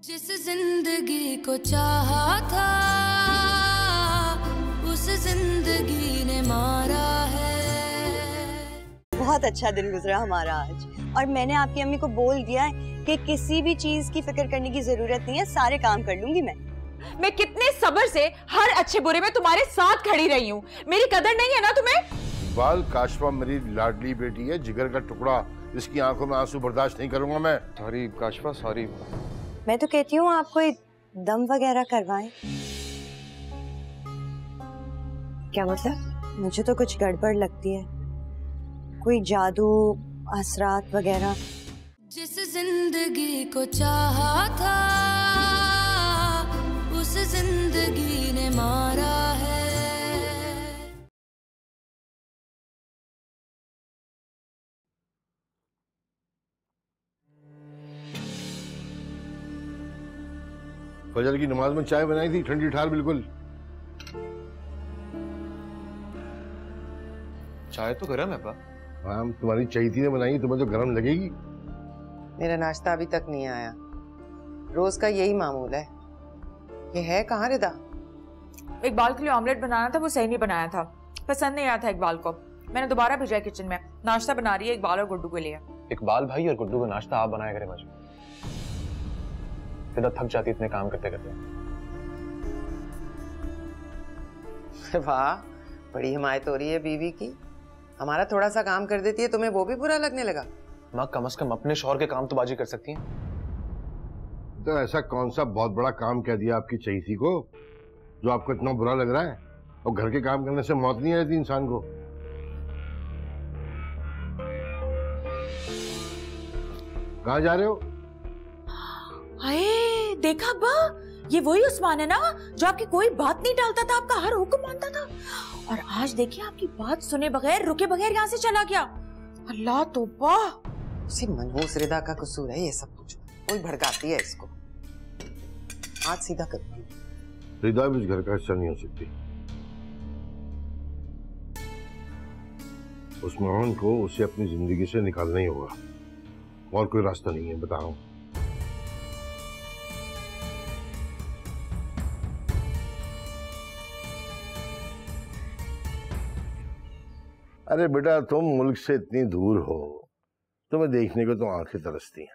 जिस जिंदगी को चाहा था उस जिंदगी ने मारा है। बहुत अच्छा दिन गुजरा हमारा आज, और मैंने आपकी अम्मी को बोल दिया है कि किसी भी चीज की फिक्र करने की जरूरत नहीं है, सारे काम कर लूंगी मैं कितने सब्र से हर अच्छे बुरे में तुम्हारे साथ खड़ी रही हूँ। मेरी कदर नहीं है ना तुम्हें? इकबाल, काशफा मेरी लाडली बेटी है, जिगर का टुकड़ा, इसकी आंखों में आंसू बर्दाश्त नहीं करूंगा मैं। Sorry Kashfa, sorry. मैं तो कहती हूँ आप कोई दम वगैरह करवाएं। क्या मतलब? मुझे तो कुछ गड़बड़ लगती है, कोई जादू असरात वगैरह। जिस जिंदगी को चाहा था उस जिंदगी ने मारा है। फजर की नमाज में चाय बनाई थी, ठंडी ठार बिल्कुल। चाय तो गर्म है पा। हाँ, तुम्हारी चहीती ने बनाई, तुम्हें तो गर्म लगेगी। मेरा नाश्ता अभी तक नहीं आया, रोज का यही मामूल है। ये है कहाँ रिदा? इकबाल के लिए ऑमलेट बनाना था, वो सही नहीं बनाया था, पसंद नहीं आया था इकबाल को। मैंने दोबारा भेजा किचन में, नाश्ता बना रही है इकबाल और गुड्डू के लिए। इकबाल भाई और गुड्डू का नाश्ता आप बनाया करें मजबूर। फिर थक जाती इतने काम करते करते। वाह, बड़ी हिमायत हो रही है बीवी की। हमारा थोड़ा सा काम कर देती है, तुम्हें वो भी बुरा लगने लगा? माँ, कम से कम अपने शौहर के काम तो बाजी कर सकती हैं। तो ऐसा कौन सा बहुत बड़ा काम कह दिया आपकी चहीती को जो आपको इतना बुरा लग रहा है? और घर के काम करने से मौत नहीं आती इंसान को। कहाँ जा रहे हो? हाय, देखा अब्बा, ये वही उस्मान है ना जो आपकी कोई बात नहीं टालता था, आपका हर हुक्म मानता था, और आज देखिए आपकी बात सुने बगैर, रुके बगैर यहाँ से चला गया। अल्लाह तौबा। उसी मनहूस रिदा का कसूर है ये सब कुछ, कोई भड़काती है इसको। हाथ सीधा करती है। रिदा भी इस घर का हिस्सा नहीं हो सकती। उस्मान को उसे अपनी जिंदगी से निकालना ही होगा, और कोई रास्ता नहीं है, बता रहा हूं। अरे बेटा, तुम मुल्क से इतनी दूर हो, तुम्हें देखने को तो आंखें तरसती हैं।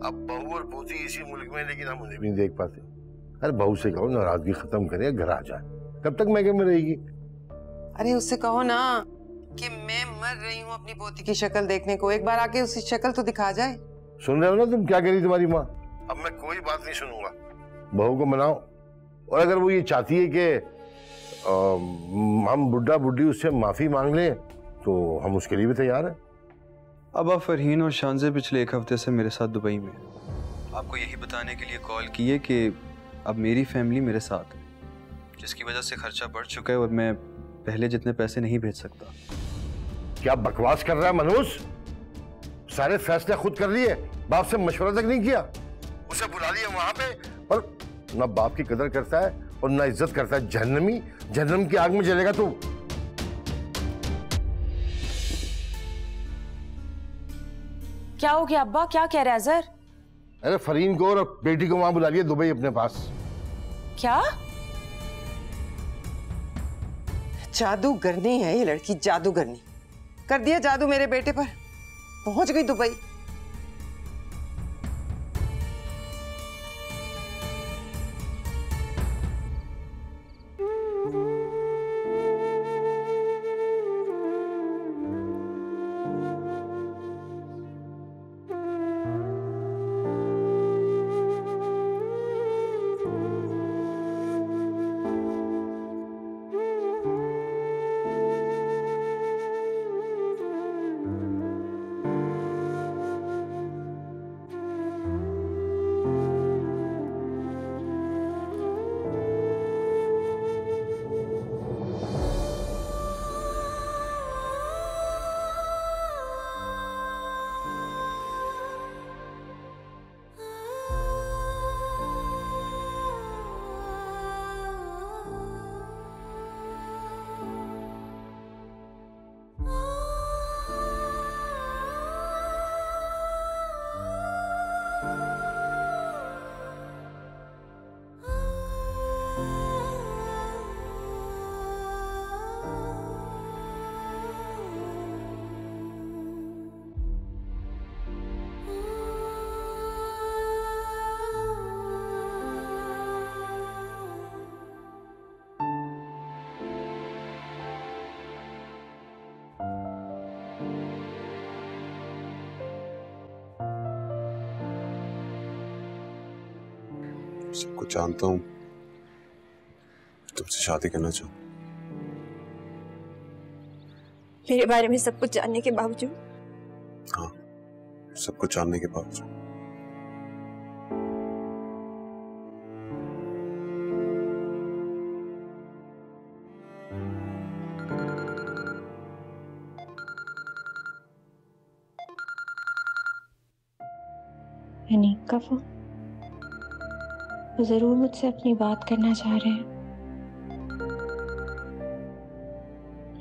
अब बहू और पोती इसी मुल्क में, लेकिन हम उन्हें भी नहीं देख पाते। अरे बहू से कहो नाराजगी खत्म करे, घर आ जाए। कब तक मैके में रहेगी? अरे उससे कहो ना कि मैं मर रही हूँ अपनी पोती की शक्ल देखने को, एक बार आके उसकी शक्ल तो दिखा जाए। सुन रहे हो ना तुम क्या कह रही तुम्हारी माँ? अब मैं कोई बात नहीं सुनूंगा, बहू को मनाओ। और अगर वो ये चाहती है कि हम बुड्ढा बुड्ढी उससे माफी मांग ले, तो हम उसके लिए भी तैयार हैं। अब आप फरहीन और शानजे पिछले एक हफ्ते से मेरे साथ दुबई में, आपको यही बताने के लिए कॉल की है कि अब मेरी फैमिली मेरे साथ है, जिसकी वजह से खर्चा बढ़ चुका है और मैं पहले जितने पैसे नहीं भेज सकता। क्या बकवास कर रहा है मनहूस? सारे फैसले खुद कर लिए, बाप से मशवरा तक नहीं किया। उसे बुला लिया वहां पे, और ना बाप की कदर करता है और ना इज्जत करता है। जहन्नमी, जहन्नम की आग में जलेगा तू। क्या हो गया अब्बा, क्या कह रहे हैं अजहर? अरे फरीन को और बेटी को वहां बुला लिया दुबई अपने पास। क्या? जादूगरनी है ये लड़की, जादूगरनी। कर दिया जादू मेरे बेटे पर, पहुंच गई दुबई। सब कुछ जानता हूँ, तुमसे शादी करना चाहूँ। मेरे बारे में सब कुछ जानने के बावजूद? हाँ, सब कुछ जानने के बावजूद। अनीक का फोन। वो जरूर मुझसे अपनी बात करना चाह रहे हैं,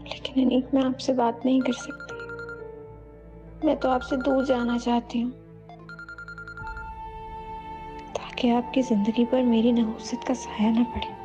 लेकिन अनीक मैं आपसे बात नहीं कर सकती। मैं तो आपसे दूर जाना चाहती हूँ ताकि आपकी जिंदगी पर मेरी नहुसत का साया न पड़े।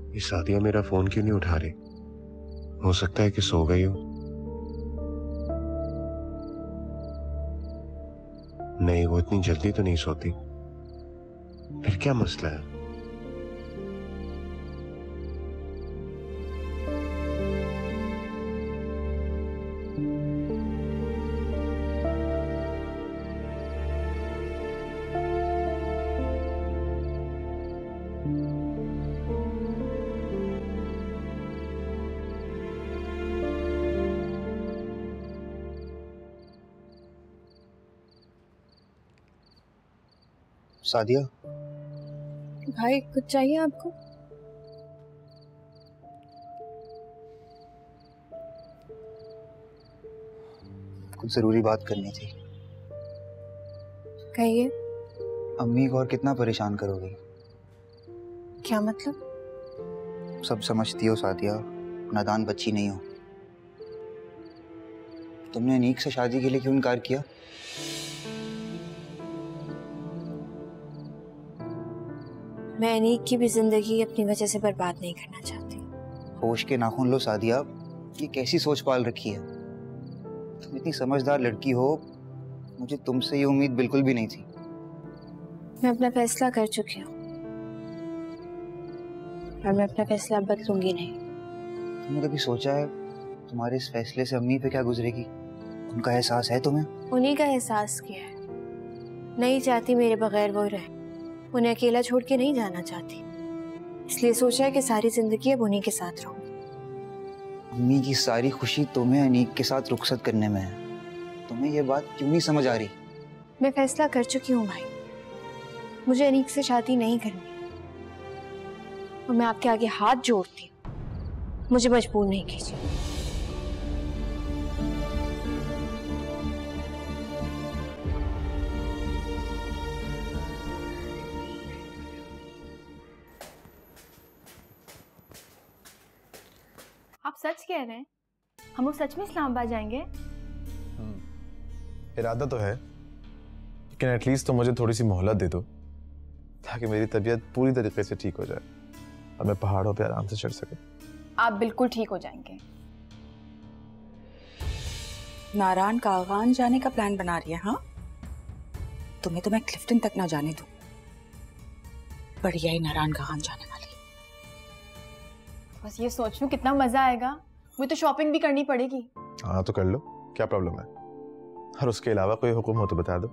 ये सादिया मेरा फोन क्यों नहीं उठा रही? हो सकता है कि सो गई हो। नहीं, वो इतनी जल्दी तो नहीं सोती। फिर क्या मसला है? सादिया, भाई कुछ चाहिए आपको? कुछ जरूरी बात करनी थी। कहिए। अम्मी को और कितना परेशान करोगी? क्या मतलब? सब समझती हो सादिया, नादान बच्ची नहीं हो। तुमने अनीक से शादी के लिए क्यों इनकार किया? मैं अनीक की भी जिंदगी अपनी वजह से बर्बाद नहीं करना चाहती। होश के नाखून लो सादिया, ये कैसी सोच पाल रखी है? तुम इतनी समझदार लड़की हो, मुझे तुमसे ये उम्मीद बिल्कुल भी नहीं थी। मैं अपना फैसला कर चुकी हूँ और मैं अपना फैसला बदलूंगी नहीं। तुमने कभी सोचा है तुम्हारे इस फैसले से अम्मी पे क्या गुजरेगी? उनका एहसास है तुम्हें? उन्हीं का एहसास किया है। नहीं चाहती मेरे बगैर वो रहे, उन्हें अकेला छोड़ के नहीं जाना चाहती, इसलिए सोचा है कि सारी जिंदगी अब उन्हीं के साथ रहूं। अम्मी की सारी खुशी तुम्हें अनीक के साथ रुखसत करने में है। तुम्हें ये बात क्यों नहीं समझ आ रही? मैं फैसला कर चुकी हूँ भाई, मुझे अनीक से शादी नहीं करनी और मैं आपके आगे हाथ जोड़ती हूँ, मुझे मजबूर नहीं कीजिए। आप सच कह रहे हैं? हम लोग सच में इस्लामाबाद जाएंगे? इरादा तो है, लेकिन एटलीस्ट तो मुझे थोड़ी सी मोहलत दे दो ताकि मेरी तबीयत पूरी तरीके से ठीक हो जाए और मैं पहाड़ों पे आराम से चढ़ सकूं। आप बिल्कुल ठीक हो जाएंगे। नारायण कागान जाने का प्लान बना रही है? हाँ, तुम्हें तो मैं क्लिफ्टन तक ना जाने दूं। बढ़िया ही नारायण कागान जाने वाली। बस ये सोच लूं कितना मजा आएगा। मुझे तो शॉपिंग भी करनी पड़ेगी। हाँ तो कर लो, क्या प्रॉब्लम है? और उसके अलावा कोई हुक्म हो तो बता दो।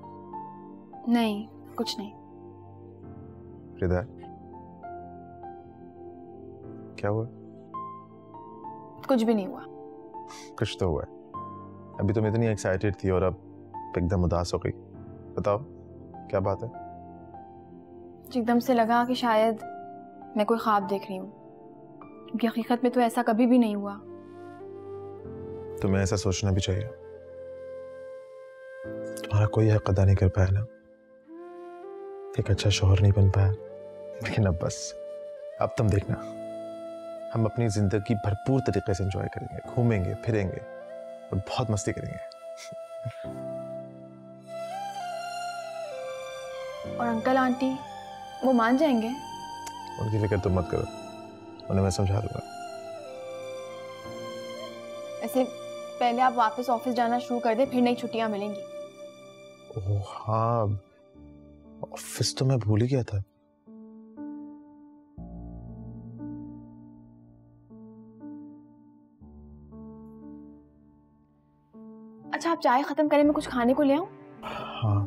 नहीं, कुछ नहीं। हृदय, क्या हुआ? कुछ भी नहीं हुआ। कुछ तो हुआ है। अभी तुम इतनी एक्साइटेड थी और अब एकदम उदास हो गई। बताओ क्या बात है? एकदम से लगा कि शायद मैं कोई ख्वाब देख रही हूँ, क्योंकि हकीकत में तो ऐसा कभी भी नहीं हुआ। तुम्हें ऐसा सोचना भी चाहिए। तुम्हारा कोई हक अदा नहीं कर पाया ना, एक अच्छा शौहर नहीं बन पाया, लेकिन अब बस, अब तुम देखना, हम अपनी जिंदगी भरपूर तरीके से एंजॉय करेंगे, घूमेंगे फिरेंगे और बहुत मस्ती करेंगे। और अंकल आंटी वो मान जाएंगे? उनकी फिक्र तुम मत करो, उन्हें मैं समझा दूंगा। ऐसे पहले आप वापस ऑफिस जाना शुरू कर दे, फिर नई छुट्टियां मिलेंगी। ओह हाँ, ऑफिस तो मैं भूल ही गया था। अच्छा आप चाय खत्म करें, मैं कुछ खाने को ले आऊं? हाँ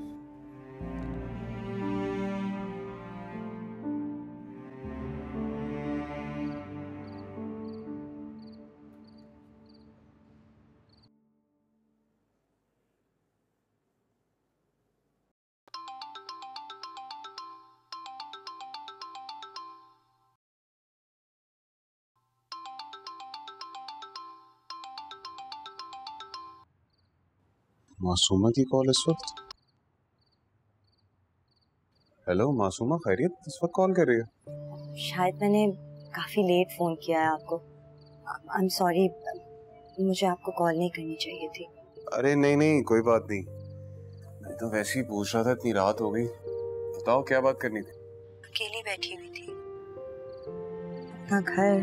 मासूमा की कॉल इस वक्त? हेलो मासूमा, खैरियत? इस वक्त कॉल कर रही है? शायद मैंने काफी लेट फोन किया है आपको। आई एम सॉरी, मुझे आपको कॉल नहीं करनी चाहिए थी। अरे नहीं नहीं, कोई बात नहीं। मैं तो वैसे ही पूछ रहा था, इतनी रात हो गई। बताओ क्या बात करनी थी? अकेली बैठी हुई थी, अपना घर,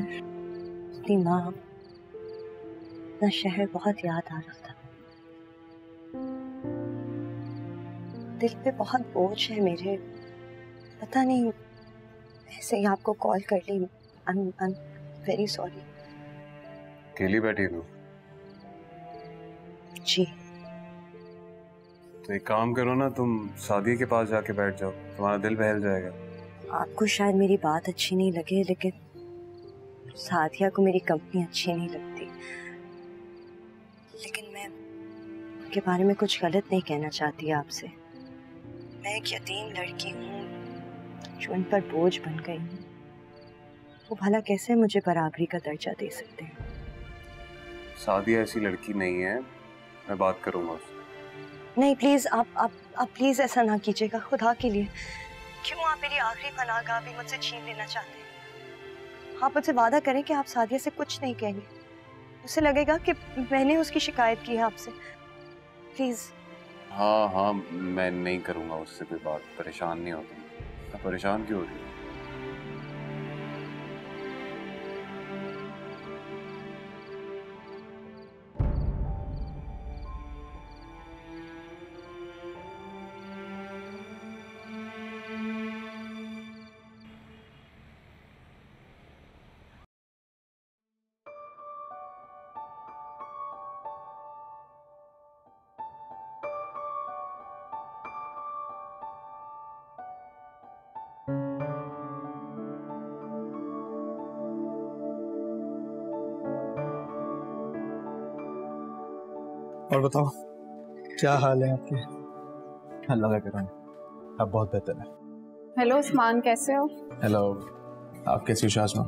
अपनी माँ, अपना शहर बहुत याद आ रहा था। दिल पे बहुत बोझ है मेरे, पता नहीं ऐसे ही आपको कॉल कर ली। I am very sorry. अकेली बैठी हूँ? जी। तो एक काम करो ना, तुम सादिया के पास जाके बैठ जाओ, तुम्हारा दिल बहल जाएगा। आपको शायद मेरी बात अच्छी नहीं लगे, लेकिन सादिया को मेरी कंपनी अच्छी नहीं लगती। लेकिन मैं उनके बारे में कुछ गलत नहीं कहना चाहती आपसे। मैं एक यतीम लड़की हूँ जो उन पर बोझ बन गई हूँ। वो भला कैसे मुझे बराबरी का दर्जा दे सकते हैं? सादिया ऐसी लड़की नहीं है, मैं बात करूंगा उससे। नहीं प्लीज, आप प्लीज ऐसा ना कीजिएगा, खुदा के लिए। क्यों आप मेरी आखिरी पनाहगाह भी मुझसे छीन लेना चाहते हैं? आप मुझसे वादा करें कि आप सादिया से कुछ नहीं कहेंगे। उसे लगेगा कि मैंने उसकी शिकायत की है आपसे। प्लीज। हाँ हाँ, मैं नहीं करूंगा उससे कोई बात। परेशान नहीं होता। परेशान क्यों हो रही है? और बताओ क्या हाल है आपके? अल्लाह का करम, अब बहुत बेहतर है। हेलो उस्मान, कैसे हो? हेलो, आप कैसी हो शाज़मा?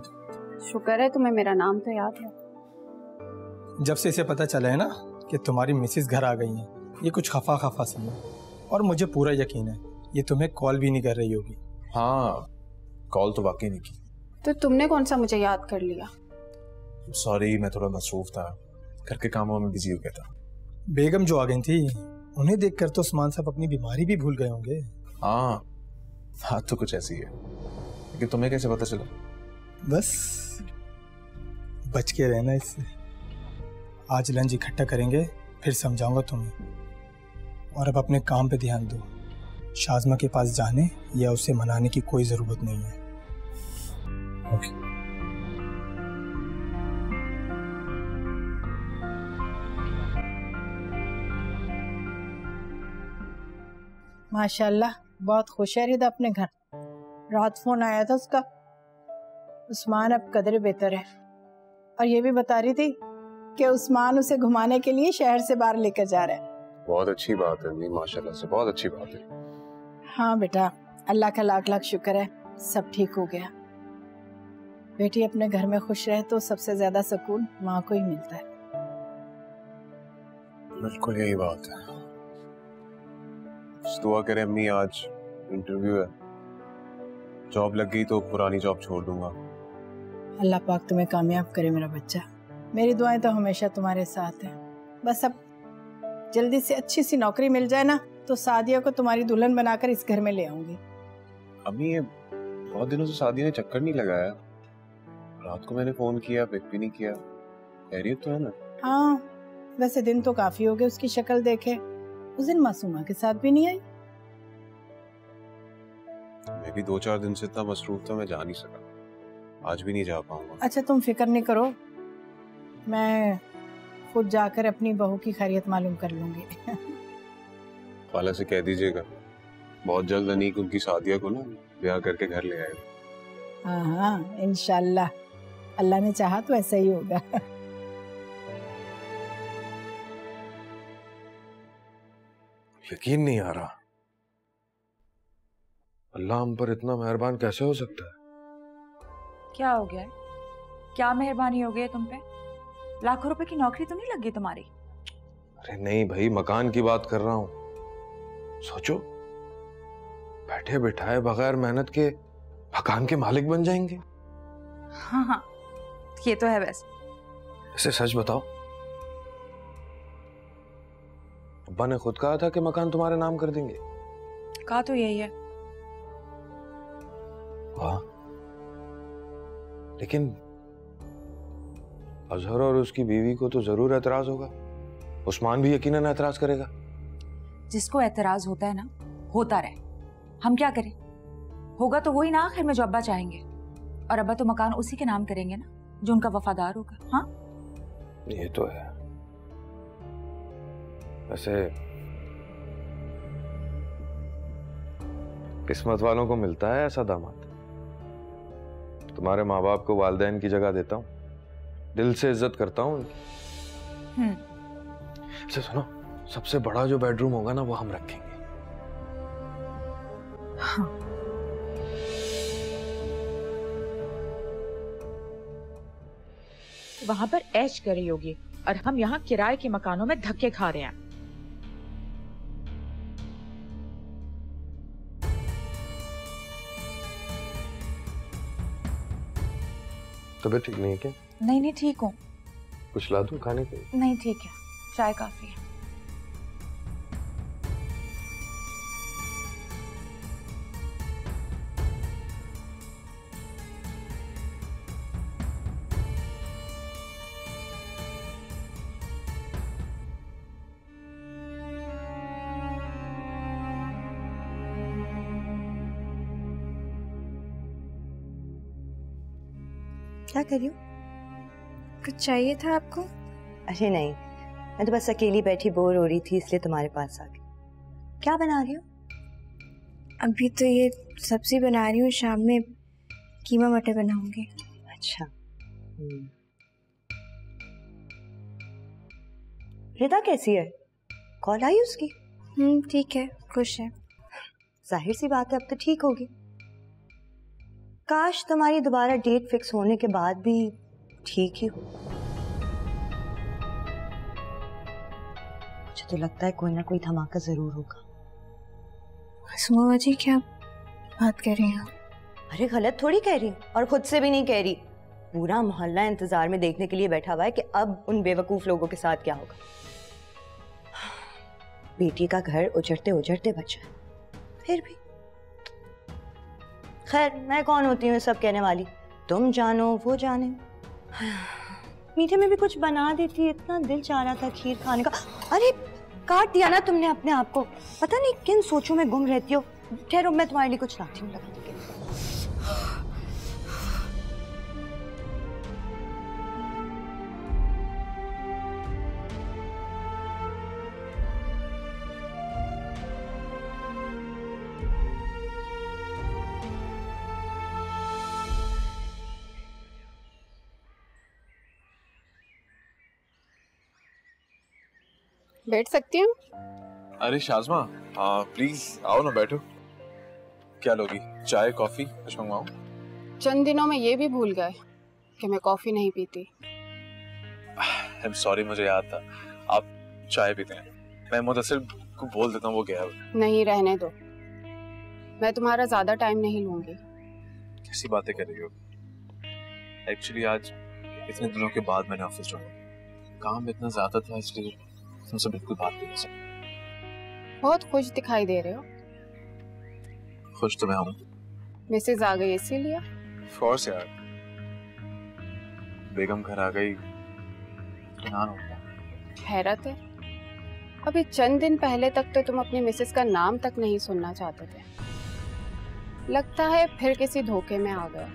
शुक्र है तुम्हें मेरा नाम तो याद है। जब से इसे पता चला है ना कि तुम्हारी मिसेस घर आ गई हैं, ये कुछ खफा खफा सी है। और मुझे पूरा यकीन है ये तुम्हें कॉल भी नहीं कर रही होगी। हाँ, कॉल तो वाकई नहीं की। तो तुमने कौन सा मुझे याद कर लिया? सॉरी, मैं थोड़ा मसरूफ था, घर के कामों में बिजी हो गया था। बेगम जो आ गई थी, उन्हें देखकर तो उस्मान साहब अपनी बीमारी भी भूल गए होंगे। हाँ, बात तो कुछ ऐसी है, लेकिन तुम्हें कैसे पता चला? बस बच के रहना इससे। आज लंच इकट्ठा करेंगे, फिर समझाऊंगा तुम्हें। और अब अपने काम पे ध्यान दो। शाज़मा के पास जाने या उसे मनाने की कोई ज़रूरत नहीं है। ओके। माशाल्लाह, बहुत खुश है रिदा अपने घर। रात फोन आया था उसका। उस्मान अब कदर बेहतर है, और ये भी बता रही थी कि उस्मान उसे घुमाने के लिए शहर से बाहर लेकर जा रहा है। बहुत अच्छी बात है, माशाल्लाह से बहुत अच्छी बात है। हाँ बेटा, अल्लाह का लाख लाख शुक्र है, सब ठीक हो गया। बेटी अपने घर में खुश रहे तो सबसे ज्यादा सुकून माँ को ही मिलता है। बिल्कुल यही बात है। दुआ करें अम्मी, आज इंटरव्यू है, जॉब लग गई तो पुरानी जॉब छोड़ दूंगा। अल्लाह पाक तुम्हें कामयाब करे मेरा बच्चा। मेरी दुआएं तो हमेशा तुम्हारे साथ हैं। बस अब जल्दी से अच्छी सी नौकरी मिल जाए ना, तो सादिया को तुम्हारी दुल्हन बनाकर इस घर में ले आऊंगी। अम्मी ये बहुत दिनों से शादी ने चक्कर नहीं लगाया। रात को मैंने फोन किया, पिक भी नहीं किया। खैरियत तो है ना? हाँ, वैसे दिन तो काफी हो गए उसकी शक्ल देखे। उस दिन मासूमा के साथ भी नहीं आई। मैं भी 2-4 दिन से इतना मसरूफ था, मैं जा नहीं सका। आज भी नहीं जा पाऊंगा। अच्छा तुम फिक्र नहीं करो, मैं खुद जाकर अपनी बहू की खैरियत मालूम कर लूंगी। खाला से कह दीजिएगा बहुत जल्द अनीक उनकी शादिया को ना ब्याह करके घर ले आएगा। हाँ हाँ इंशाल्लाह, अल्लाह ने चाहा तो ऐसा ही होगा। यकीन नहीं आ रहा, अल्लाह हम पर इतना मेहरबान कैसे हो सकता है? क्या हो गया है? क्या मेहरबानी हो गई है तुम पे? लाखों रुपए की नौकरी तो नहीं लगी तुम्हारी? अरे नहीं भाई, मकान की बात कर रहा हूं। सोचो, बैठे बिठाए बगैर मेहनत के मकान के मालिक बन जाएंगे। हाँ हाँ, ये तो है। वैसे ऐसे सच बताओ, अब्बा ने खुद कहा था कि मकान तुम्हारे नाम कर देंगे। कहा तो यही है। वाह, लेकिन अजहर और उसकी बीवी को तो जरूर एतराज होगा। उस्मान भी यकीनन एतराज करेगा। जिसको एतराज होता है ना, होता रहे, हम क्या करें? होगा तो वही ना आखिर में जो अब्बा चाहेंगे। और अब्बा तो मकान उसी के नाम करेंगे ना जो उनका वफादार होगा। हाँ ये तो है। वैसे किस्मत वालों को मिलता है ऐसा दामाद। तुम्हारे माँ बाप को वालिदैन की जगह देता हूँ, दिल से इज्जत करता हूँ उनकी। अच्छा सुनो, सबसे बड़ा जो बेडरूम होगा ना वो हम रखेंगे। हाँ। वहां पर ऐश कर रही होगी और हम यहाँ किराए के मकानों में धक्के खा रहे हैं। तबीयत ठीक नहीं है क्या? नहीं नहीं ठीक हूँ। कुछ ला दूं खाने के? नहीं ठीक है, चाय काफी है। क्या कर रही हो? कुछ चाहिए था आपको? अरे नहीं, मैं तो बस अकेली बैठी बोर हो रही थी इसलिए तुम्हारे पास आ गई। क्या बना रही हो? अभी तो ये सब्जी बना रही हूँ, शाम में कीमा मटर बनाऊंगी। अच्छा। रिदा कैसी है? कॉल आई उसकी? ठीक है, खुश है। जाहिर सी बात है अब तो ठीक होगी। काश तुम्हारी दोबारा डेट फिक्स होने के बाद भी ठीक ही हो। मुझे तो लगता है कोई ना कोई धमाका जरूर होगा। सुमा जी क्या बात कर रही हैं? अरे गलत थोड़ी कह रही हूँ, और खुद से भी नहीं कह रही। पूरा मोहल्ला इंतजार में देखने के लिए बैठा हुआ है कि अब उन बेवकूफ लोगों के साथ क्या होगा। बेटी का घर उजड़ते उजड़ते बचा है, फिर भी। खैर मैं कौन होती हूँ सब कहने वाली, तुम जानो वो जाने। मीठे में भी कुछ बना देती, इतना दिल चाह रहा था खीर खाने का। अरे काट दिया ना तुमने अपने आप को, पता नहीं किन सोचों में गुम रहती हो। ठहरो मैं तुम्हारे लिए कुछ लाती हूँ लगाने के लिए। बैठ सकती हूँ? अरे शाज़मा, प्लीज आओ ना, बैठो। क्या लोगी, चाय कॉफी कुछ मंगवाऊं? चंद दिनों में ये भी भूल गए कि मैं कॉफी नहीं पीती। आई एम सॉरी, मुझे याद था आप चाय पीते हैं। मैं मुदस्सिर को बोल देता हूँ, वो गया है। नहीं रहने दो, मैं तुम्हारा ज्यादा टाइम नहीं लूंगी। कैसी बातें कर रही हो? एक्चुअली आज इतने दिनों के बाद मैंने ऑफिस ज्वाइन, काम इतना ज्यादा था इसलिए तुमसे बिल्कुल बात नहीं कर सकता। बहुत खुश दिखाई दे रहे हो। खुश तो मैं हूँ, मैसेज आ गई इसीलिए? कोर्स यार, बेगम घर आ गई, इत्मीनान हो गया। हैरत है, अभी चंद दिन पहले तक तो तुम अपनी मिसेस का नाम तक नहीं सुनना चाहते थे। लगता है फिर किसी धोखे में आ गए।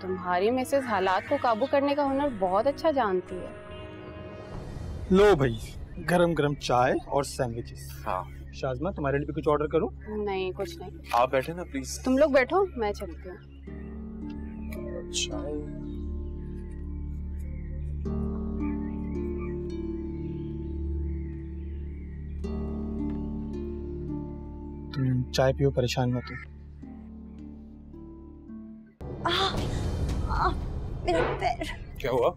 तुम्हारी मिसेस हालात को काबू करने का हुनर बहुत अच्छा जानती है। लो भाई, गरम गरम चाय और सैंडविचेस। हाँ शाज़मा, तुम्हारे लिए भी कुछ ऑर्डर करूं? नहीं, कुछ नहीं। आप बैठे ना प्लीज। तुम लोग बैठो, मैं चलती हूँ। तुम चाय पियो, परेशान मत हो। मेरा पैर। क्या हुआ?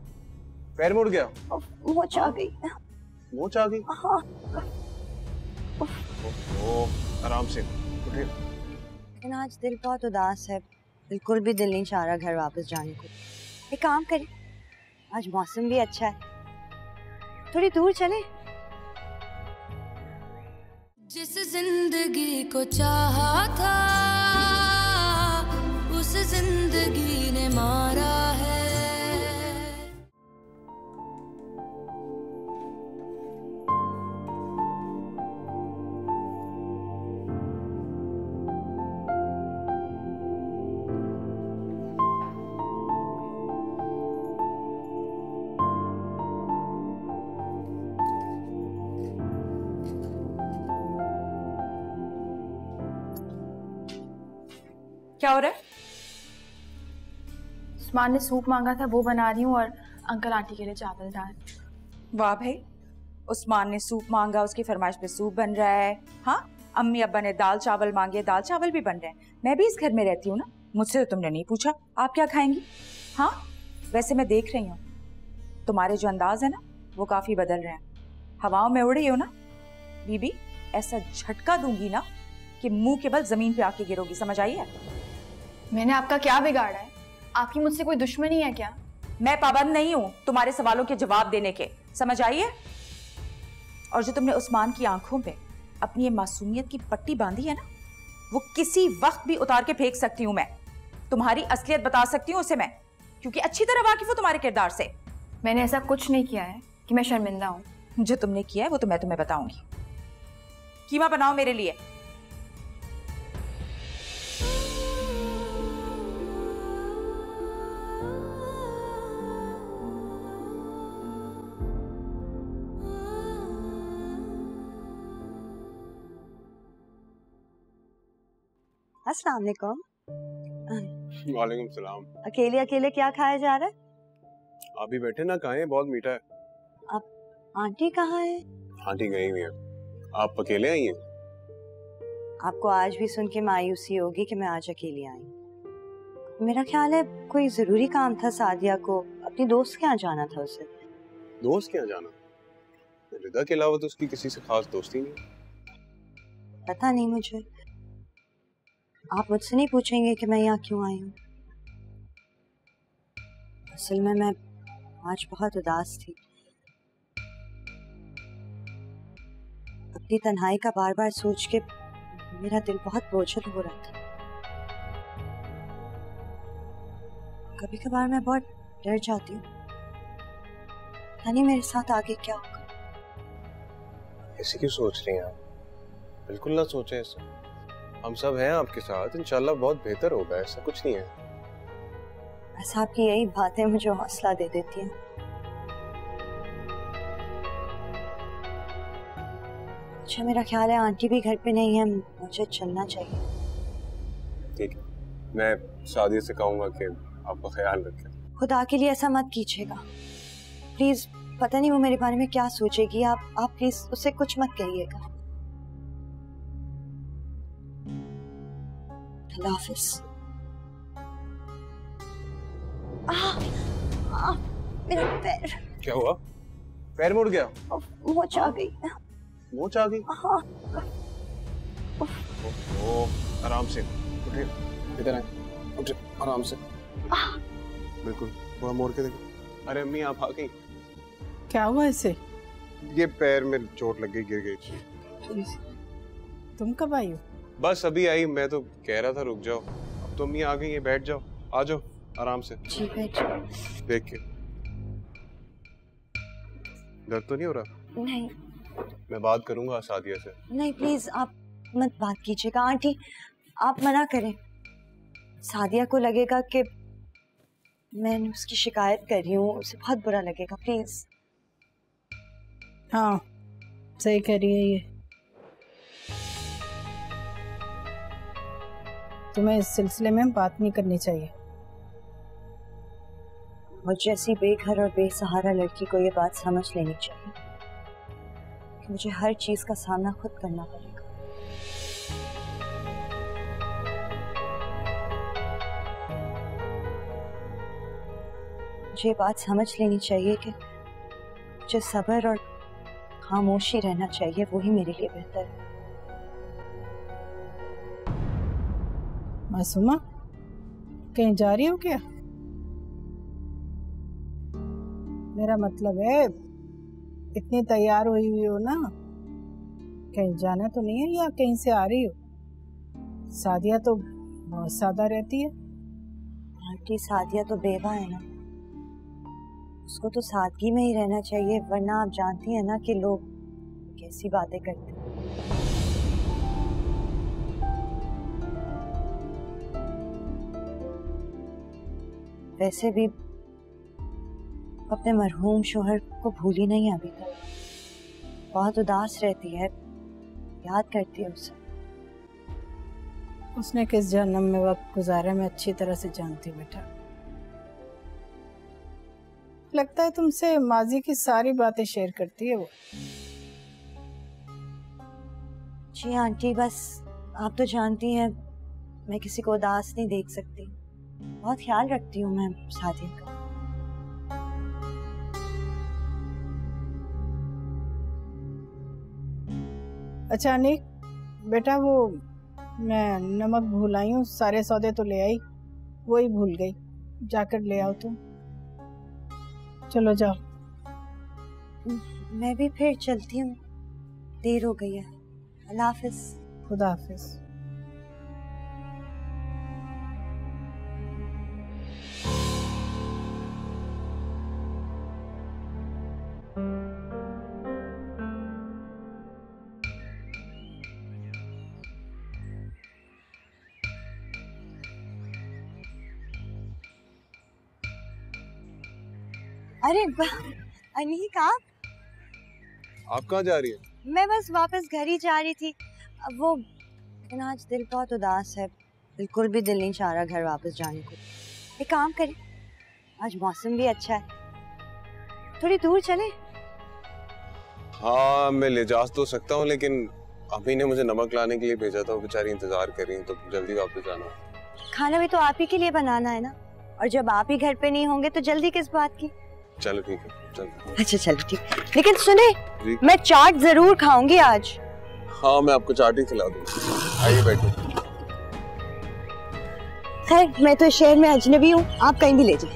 पैर मुड़ गया? मोच आ गई। मोच आ गई? हाँ। आराम से उठिए। लेकिन आज दिल बहुत उदास है, बिल्कुल भी दिल नहीं चाह रहा घर वापस जाने को। एक काम करें, आज मौसम भी अच्छा है, थोड़ी दूर चले। जिस जिंदगी को चाहा था उस जिंदगी ने मारा है। क्या हो रहा है? उस्मान ने सूप मांगा था, वो बना रही हूँ, और अंकल आंटी के लिए चावल दाल। वाह भाई, उस्मान ने सूप मांगा, उसकी फरमाइश पे सूप बन रहा है। हाँ, अम्मी अब्बा ने दाल चावल मांगे, दाल चावल भी बन रहे हैं। मैं भी इस घर में रहती हूँ ना, मुझसे तो तुमने नहीं पूछा आप क्या खाएंगी। हाँ, वैसे मैं देख रही हूँ तुम्हारे जो अंदाज है ना वो काफी बदल रहे हैं। हवाओं में उड़ रही हो ना बीबी, ऐसा झटका दूंगी ना कि मुंह के बल जमीन पे आके गिरोगी, समझ आई है? मैंने आपका क्या बिगाड़ा है? आपकी मुझसे कोई दुश्मनी है क्या? मैं पाबंद नहीं हूं तुम्हारे सवालों के जवाब देने के, समझ आई है? और जो तुमने उस्मान की आंखों पे अपनी ये मासूमियत की पट्टी बांधी है ना, वो किसी वक्त भी उतार के फेंक सकती हूं मैं। तुम्हारी असलियत बता सकती हूं उसे मैं, क्योंकि अच्छी तरह वाकिफ हूं तुम्हारे किरदार से। मैंने ऐसा कुछ नहीं किया है कि मैं शर्मिंदा हूं। जो तुमने किया है वो तो मैं तुम्हें बताऊंगी। कीमा बनाओ मेरे लिए। अस्सलाम वालेकुम। वालेकुम सलाम। अकेले अकेले क्या खाया जा रहा है? आप भी बैठे ना, खाएं, बहुत मीठा है। अब आंटी कहाँ है? आंटी गई हुई है। आप अकेले आई हैं? आपको आज भी सुन के मायूसी होगी कि मैं आज अकेली आई। मेरा ख्याल है कोई जरूरी काम था सादिया को, अपनी दोस्त के यहाँ जाना था उसे। दोस्त के यहाँ जाना? रिदा के अलावा तो उसकी किसी से खास दोस्ती नहीं। पता नहीं मुझे, आप मुझसे नहीं पूछेंगे कि मैं यहाँ क्यों आई हूँ? असल में मैं आज बहुत उदास थी। अपनी तन्हाई का बार बार सोच के मेरा दिल बहुत बोझल हो रहा था। कभी कभार मैं बहुत डर जाती हूँ, पता नहीं मेरे साथ आगे क्या होगा। ऐसे क्यों सोच रही हैं आप? बिल्कुल ना सोचें ऐसा। हम सब हैं आपके साथ, इंशाल्लाह बहुत बेहतर होगा, ऐसा कुछ नहीं है। ऐसा आपकी यही बातें मुझे हौसला दे देती हैं। अच्छा, मेरा ख्याल है आंटी भी घर पे नहीं है, मुझे चलना चाहिए। ठीक है, मैं सादिया से कहूंगा कि आपका ख्याल रखें। खुदा के लिए ऐसा मत कीजिएगा प्लीज, पता नहीं वो मेरे बारे में क्या सोचेगी। आप प्लीज उससे कुछ मत कहिएगा। अल्लाह हाफिज। मेरा पैर। क्या हुआ? पैर मुड़ गया? मोच आ गई। मोच आ गई? हाँ। आराम से उठिए, इधर आए, उठिए आराम से। बिल्कुल, थोड़ा मोड़ के देखो। अरे अम्मी आप आ गई? क्या हुआ इसे? ये पैर में चोट लग गई, गिर गई। तुम कब आई हो? बस अभी आई, मैं तो कह रहा था रुक जाओ, तुम ही आ गई है, बैठ जाओ, आ जाओ आराम से। जी बैठ। देख के दर्द तो नहीं हो रहा? नहीं। मैं बात करूंगा सादिया से। नहीं प्लीज आप मत बात कीजिएगा आंटी, आप मना करें। सादिया को लगेगा कि मैं उसकी शिकायत कर रही हूँ, उसे बहुत बुरा लगेगा, प्लीज। हाँ सही कह रही है ये। तुम्हें इस सिलसिले में बात नहीं करनी चाहिए। मुझे ऐसी बेघर और बेसहारा लड़की को ये बात समझ लेनी चाहिए कि मुझे हर चीज का सामना खुद करना पड़ेगा। मुझे ये बात समझ लेनी चाहिए कि मुझे सब्र और खामोशी रहना चाहिए, वही मेरे लिए बेहतर है। मासूमा कहीं जा रही हो क्या? मेरा मतलब है इतनी तैयार हुई हो ना, कहीं जाना तो नहीं है या कहीं से आ रही हो? सादिया तो बहुत सादा रहती है। आंटी सादिया तो बेवा है ना, उसको तो सादगी में ही रहना चाहिए, वरना आप जानती हैं ना कि लोग कैसी बातें करते हैं। वैसे भी अपने मरहूम शोहर को भूली नहीं अभी तक, बहुत उदास रहती है, याद करती है उसे। उसने किस जन्म में वक्त गुजारा मैं अच्छी तरह से जानती हूँ बेटा। लगता है तुमसे माजी की सारी बातें शेयर करती है वो। जी आंटी, बस आप तो जानती हैं मैं किसी को उदास नहीं देख सकती, बहुत ख्याल रखती हूँ मैं सादिया का। अच्छा अनिक बेटा, वो मैं नमक भूल आई हूँ, सारे सौदे तो ले आई, वही भूल गई, जाकर ले आओ तुम। चलो जाओ। मैं भी फिर चलती हूँ, देर हो गई है। अल्लाह हाफिज। खुदा हाफिज। अरे अनीक आप कहाँ जा रही है? मैं बस वापस घर ही जा रही थी। अब वो लेकिन आज दिल बहुत उदास है, बिल्कुल भी दिल नहीं चाह रहा घर वापस जाने को। एक काम करें, आज मौसम भी अच्छा है, थोड़ी दूर चले। हाँ मैं ले जा तो सकता हूँ, लेकिन अम्मी ने मुझे नमक लाने के लिए भेजा था, वो बेचारी इंतजार कर रही है, तो जल्दी वापस जाना। खाना भी तो आप ही के लिए बनाना है ना, और जब आप ही घर पे नहीं होंगे तो जल्दी किस बात की। चलो ठीक है, चलो। अच्छा चलो ठीक, लेकिन सुने मैं चाट जरूर खाऊंगी आज। हाँ मैं आपको चाट ही खिला दूंगा, आइए बैठो। खैर मैं तो इस शहर में अजनबी हूँ, आप कहीं भी ले जाए।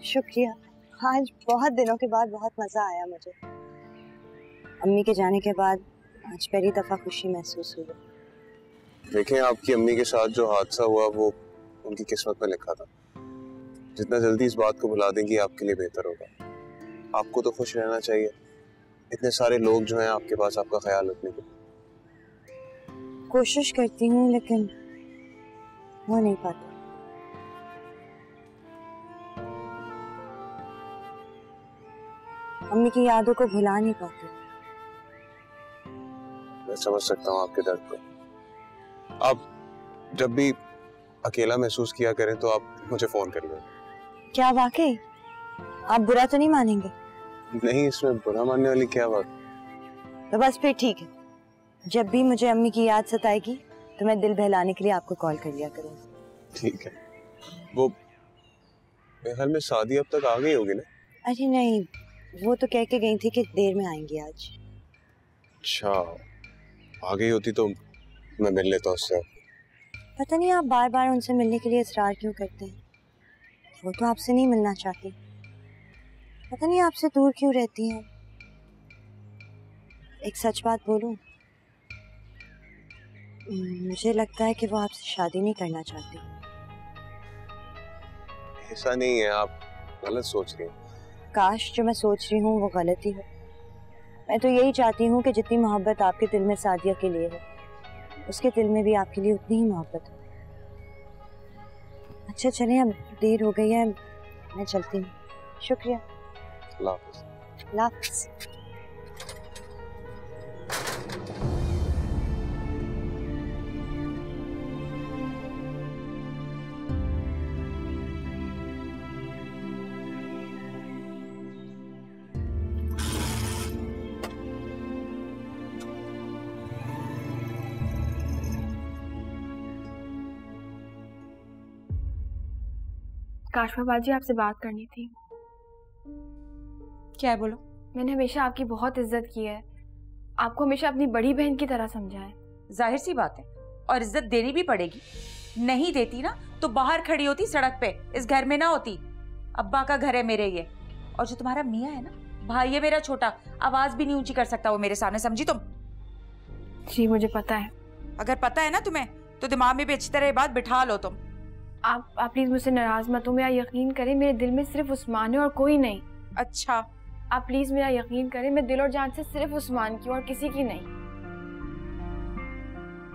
शुक्रिया, आज बहुत दिनों के बाद बहुत मजा आया मुझे। अम्मी के जाने के बाद आज पहली दफ़ा खुशी महसूस हुई। देखें, आपकी अम्मी के साथ जो हादसा हुआ वो उनकी किस्मत में लिखा था। जितना जल्दी इस बात को भुला देंगी आपके लिए बेहतर होगा। आपको तो खुश रहना चाहिए। इतने सारे लोग जो हैं आपके पास आपका ख्याल रखने के। कोशिश करती हूँ लेकिन हो नहीं पाता। अम्मी की यादों को भुला नहीं पाती। मैं समझ सकता हूँ आपके दर्द को। आप जब भी अकेला महसूस किया करें तो आप मुझे फोन कर लें। क्या वाकई? आप बुरा तो नहीं मानेंगे? नहीं, इसमें बुरा मानने वाली क्या बात। तो बस फिर ठीक है, जब भी मुझे अम्मी की याद सताएगी तो मैं दिल बहलाने के लिए आपको कॉल कर लिया करूँगी। ठीक है। वो मेरे ख्याल में शादी अब तक आ गई होगी ना? अरे नहीं, वो तो कह के गई थी कि देर में आएंगी आज। अच्छा, आ गई होती तो मैं मिल लेता उससे। पता नहीं आप बार बार उनसे मिलने के लिए इसरार क्यों करते हैं। वो तो आपसे नहीं मिलना चाहती, पता नहीं आपसे दूर क्यों रहती हैं। एक सच बात बोलूं, मुझे लगता है कि वो आपसे शादी नहीं करना चाहती। ऐसा नहीं है, आप गलत सोच रही हैं। काश जो मैं सोच रही हूँ वो गलत ही हो। मैं तो यही चाहती हूँ कि जितनी मोहब्बत आपके दिल में सादिया के लिए है, उसके दिल में भी आपके लिए उतनी ही मोहब्बत हो। अच्छा चलें, अब देर हो गई है, मैं चलती हूँ। शुक्रिया। अल्लाह हाफ़िज़। अल्लाह हाफ़िज़। काशफा बाजी, आपसे बात करनी थी। क्या है, बोलो। मैंने हमेशा आपकी बहुत इज्जत की है, आपको हमेशा अपनी बड़ी बहन की तरह समझा है। जाहिर सी बात है, और इज्जत देनी भी पड़ेगी। नहीं देती ना तो बाहर खड़ी होती सड़क पे, इस घर में ना होती। अब्बा का घर है मेरे ये, और जो तुम्हारा मियाँ है ना, भाई है मेरा छोटा, आवाज भी नहीं ऊंची कर सकता वो मेरे सामने, समझी तुम? जी मुझे पता है। अगर पता है ना तुम्हें तो दिमाग में भी अच्छी तरह ये बात बिठा लो तुम। आप प्लीज मुझसे नाराज मत हो। मेरा यकीन करें, मेरे दिल में सिर्फ उस्मान है और कोई नहीं। अच्छा, आप प्लीज मेरा यकीन करें, मैं दिल और जान से सिर्फ उस्मान की और किसी की नहीं।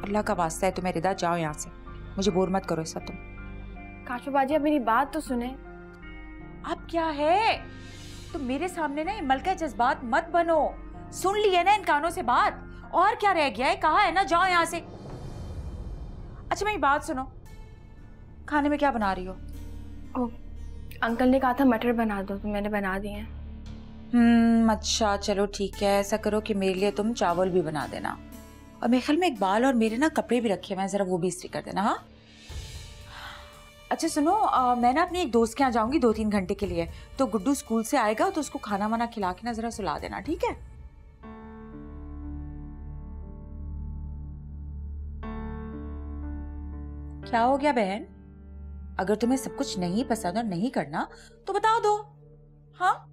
अल्लाह का वास्ता है तुम्हें रिदा, जाओ यहाँ से, मुझे बोर मत करो इस वक्त तुम। काशफा बाजी, आप मेरी बात तो सुने। अब क्या है, तुम मेरे सामने ना ये मलका जज्बात मत बनो। सुन लिया ना इन कानों से बात, और क्या रह गया है, कहा है ना जाओ यहाँ से। अच्छा मेरी बात सुनो, खाने में क्या बना रही हो? ओह, अंकल ने कहा था मटर बना दो तो मैंने बना दिए हैं। अच्छा चलो ठीक है, ऐसा करो कि मेरे लिए तुम चावल भी बना देना, और मेरे ख्याल में एक बाल और मेरे ना कपड़े भी रखे हैं, जरा वो भी इस्त्री कर देना। हाँ अच्छा सुनो, मैं ना अपनी एक दोस्त के यहाँ जाऊंगी 2-3 घंटे के लिए, तो गुड्डू स्कूल से आएगा तो उसको खाना वाना खिला के ना जरा सुला देना, ठीक है? क्या हो गया बहन? अगर तुम्हें सब कुछ नहीं पसंद और नहीं करना तो बता दो। हाँ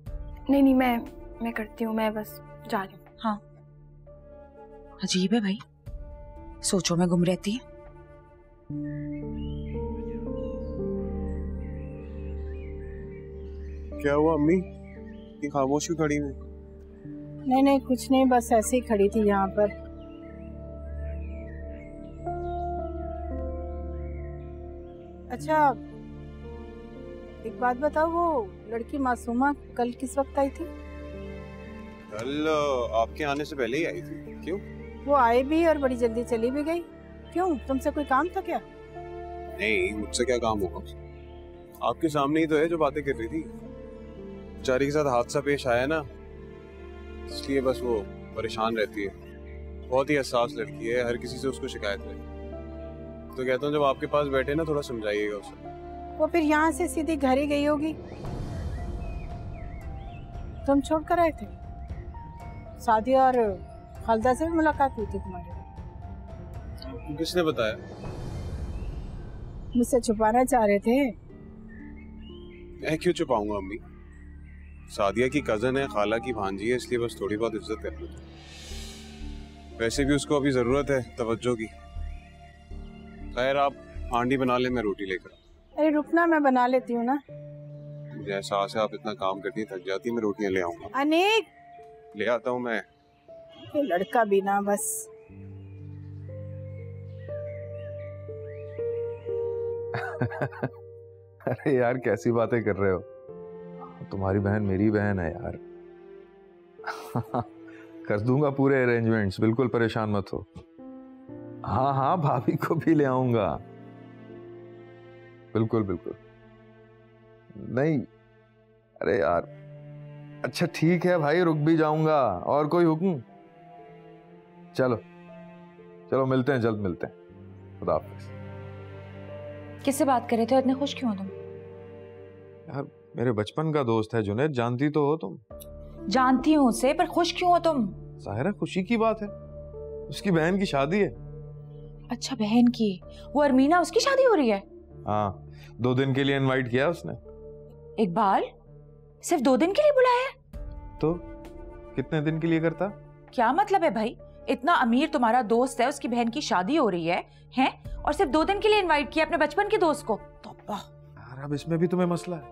नहीं मैं करती हूँ, मैं बस जा रही हूँ। हाँ अजीब है भाई, सोचो में गुम रहती है। क्या हुआ अम्मी, ये खामोश क्यों खड़ी हुई? नहीं कुछ नहीं, बस ऐसे ही खड़ी थी यहाँ पर। अच्छा एक बात बताओ, वो लड़की मासूमा कल किस वक्त आई थी? कल आपके आने से पहले ही आई थी। क्यों? वो आई भी और बड़ी जल्दी चली भी गई। क्यों, तुमसे कोई काम था क्या? नहीं, मुझसे क्या काम होगा, आपके सामने ही तो है जो बातें कर रही थी। बेचारी के साथ हादसा पेश आया ना, इसलिए बस वो परेशान रहती है। बहुत ही हसास लड़की है, हर किसी से उसको शिकायत है। तो कहता हूँ जब आपके पास बैठे ना थोड़ा समझाइएगा उसे। वो फिर यहाँ से सीधी घर ही गई होगी। तुम छोड़ कर आए थे? सादिया और खालदा से भी मुलाकात हुई थी तुम्हारी? किसने बताया? मुझसे छुपाना चाह रहे थे। मैं क्यों छुपाऊंगा अम्मी, सादिया की कजन है, खाला की भांजी है, इसलिए बस थोड़ी बहुत इज्जत करनी। वैसे भी उसको अभी जरूरत है तवज्जो की। खैर आप हांडी बना ले, मैं रोटी लेकर। अरे रुकना, मैं बना लेती हूँ ना। मुझे एहसास है आप इतना काम करती थक जाती, मैं रोटियां ले आऊंगा। अनेक ले आता हूँ मैं। ये लड़का भी ना बस। अरे यार कैसी बातें कर रहे हो, तुम्हारी बहन मेरी बहन है यार। कर दूंगा पूरे अरेंजमेंट्स, बिल्कुल परेशान मत हो। हाँ हाँ भाभी को भी ले आऊंगा, बिल्कुल बिल्कुल। नहीं अरे यार अच्छा ठीक है भाई, रुक भी जाऊंगा। और कोई हुक्म? चलो चलो मिलते हैं, जल्द मिलते हैं। खुदा हाफिज। किससे बात कर रहे थे? इतने खुश क्यों हो तुम? यार मेरे बचपन का दोस्त है जुनैद, जानती तो हो तुम। जानती हूँ उसे, पर खुश क्यों हो तुम? जाहिर खुशी की बात है, उसकी बहन की शादी है। अच्छा बहन की? वो अरमीना, उसकी शादी हो रही है? हाँ 2 दिन के लिए इनवाइट किया उसने। इकबाल सिर्फ 2 दिन के लिए बुलाया है? तो कितने दिन के लिए करता? क्या मतलब है भाई? इतना अमीर तुम्हारा दोस्त है, उसकी बहन की शादी हो रही है हैं? और सिर्फ 2 दिन के लिए इनवाइट किया अपने बचपन के दोस्त को? तौबा। यार अब इसमें भी तुम्हें मसला है,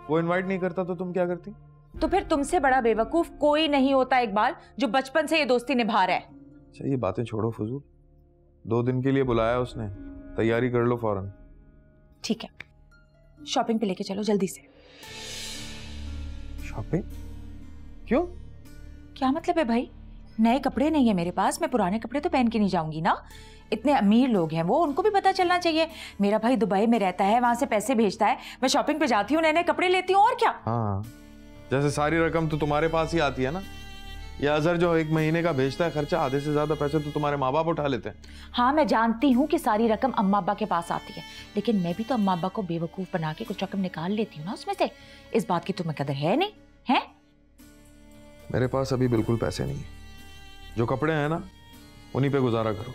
वो इनवाइट नहीं करता तो तुम क्या करती? तो फिर तुमसे बड़ा बेवकूफ कोई नहीं होता इकबाल, जो बचपन से ये दोस्ती निभा रहा है। अच्छा ये बातें छोड़ो फजूल, 2 दिन के लिए बुलाया उसने, तैयारी कर लो फौरन। ठीक है, शॉपिंग पे लेके चलो जल्दी से। शॉपिंग? क्यों? क्या मतलब है भाई? नए कपड़े नहीं है मेरे पास, मैं पुराने कपड़े तो पहन के नहीं जाऊंगी ना। इतने अमीर लोग हैं वो, उनको भी पता चलना चाहिए। मेरा भाई दुबई में रहता है, वहां से पैसे भेजता है, मैं शॉपिंग पे जाती हूँ, नए नए कपड़े लेती हूँ, और क्या। हाँ जैसे सारी रकम तो तुम्हारे पास ही आती है ना। या अजहर जो 1 महीने का भेजता है खर्चा, आधे से ज्यादा पैसे तो तुम्हारे माँ बाप उठा लेते हैं। हाँ मैं जानती हूँ कि सारी रकम अम्मा अब्बा के पास आती है, लेकिन मैं भी तो अम्मा अब्बा को बेवकूफ बना के कुछ रकम निकाल लेती हूँ ना उसमें से। इस बात की तुम्हें कदर है नहीं है? मेरे पास अभी बिल्कुल पैसे नहीं है, जो कपड़े हैं ना उन्हीं पे गुजारा करो।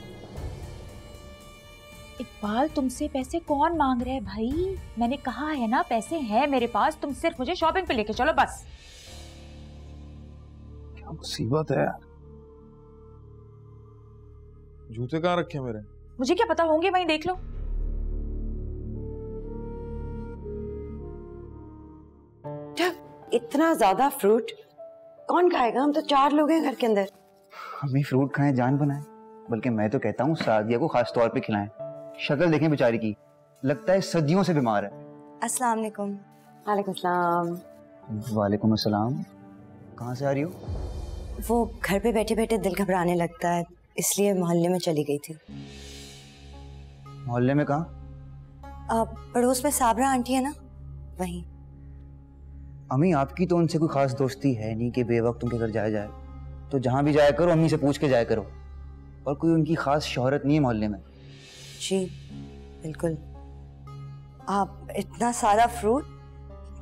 इकबाल तुमसे पैसे कौन मांग रहे हैं भाई? मैंने कहा है ना पैसे हैं मेरे पास, तुम सिर्फ मुझे शॉपिंग पे लेके चलो बस। क्या मुसीबत है यार। जूते कहाँ रखे मेरे? मुझे क्या पता, होंगे वहीं देख लो। इतना ज्यादा फ्रूट कौन खाएगा? हम तो 4 लोग हैं घर के अंदर। हम ही फ्रूट खाएं जान बनाए, बल्कि मैं तो कहता हूँ सादिया को खास तौर पे खिलाएं। शक्ल देखें बेचारी की, लगता है सदियों से बीमार है। अस्सलाम वालेकुम। वालेकुम सलाम। वालेकुम अस्सलाम। कहाँ से आ रही हो? वो घर पे बैठे बैठे दिल घबराने लगता है, इसलिए मोहल्ले में चली गई थी। मोहल्ले में कहाँ? पड़ोस में साबरा आंटी है ना, वहीं। अम्मी आपकी तो उनसे कोई खास दोस्ती है नहीं कि बेवक्त उनके घर जाया जाए, तो जहाँ भी जाया करो अम्मी से पूछ के जाया करो। और कोई उनकी खास शोहरत नहीं है मोहल्ले में। जी बिल्कुल। आप इतना सारा फ्रूट,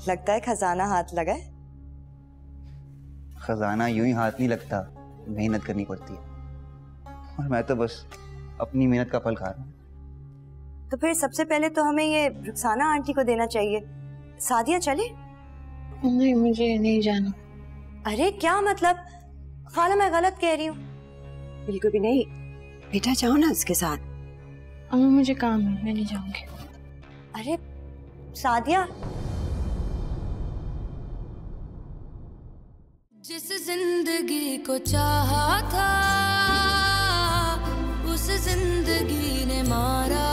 लगता है खजाना हाथ लगा है। खजाना यूं ही हाथ नहीं लगता, मेहनत करनी पड़ती है, और मैं तो बस अपनी मेहनत का फल खा रहा हूँ। तो फिर सबसे पहले तो हमें ये रुखसाना आंटी को देना चाहिए। सादिया चले? नहीं मुझे नहीं जाना। अरे क्या मतलब? खाला मैं गलत कह रही हूँ? बिल्कुल भी नहीं बेटा, जाओ ना उसके साथ। अम्मा मुझे काम है, मैं नहीं जाऊंगी। अरे सादिया, जिस जिंदगी को चाहा था उस जिंदगी ने मारा